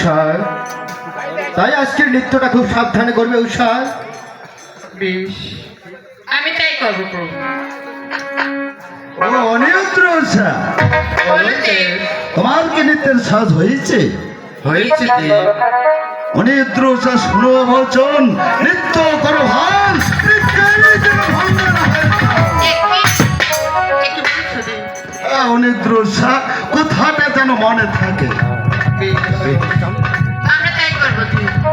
উষা, তাই আজকের নৃত্যটা খুব সাবধানে করবে উষা। বেশ, আমি তাই করবো প্রভু। ও অনিরুদ্ধ উষা, তোমার কি নৃত্যের সাজ হয়েছে? হয়েছে দেব। অনিরুদ্ধ উষা, শুনো বচন, নৃত্য করো ভান, নৃত্যেরই যেন ভঙ্গ না হয়। অনিরুদ্ধ উষা, কথাটা যেন মনে থাকে। আমরা তাই করবো দেব।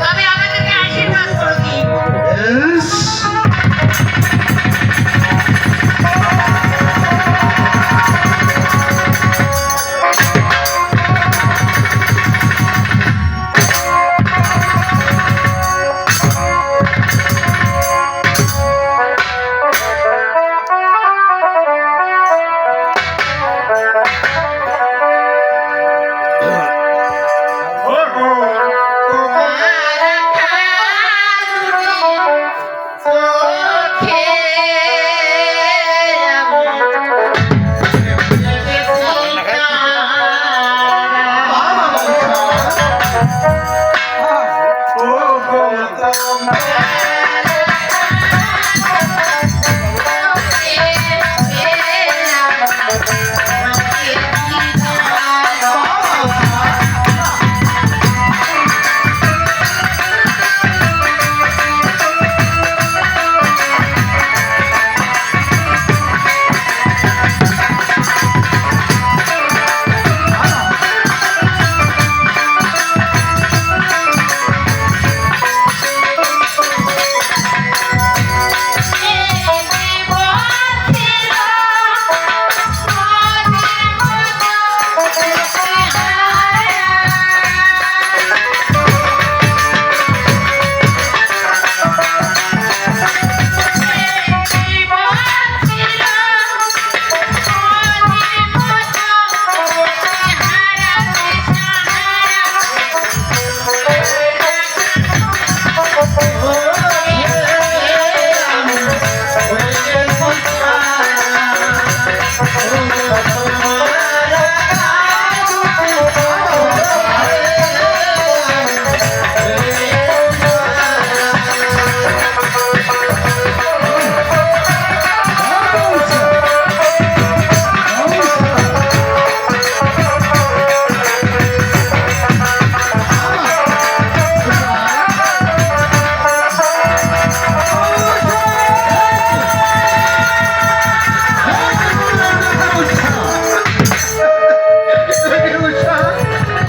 তবে আমাদেরকে আশীর্বাদ করো দেব। বেশ।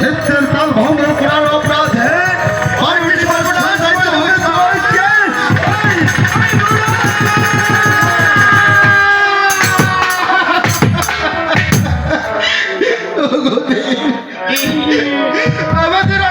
নৃত্যের তাল ভঙ্গ করার অপরাধে আমাদের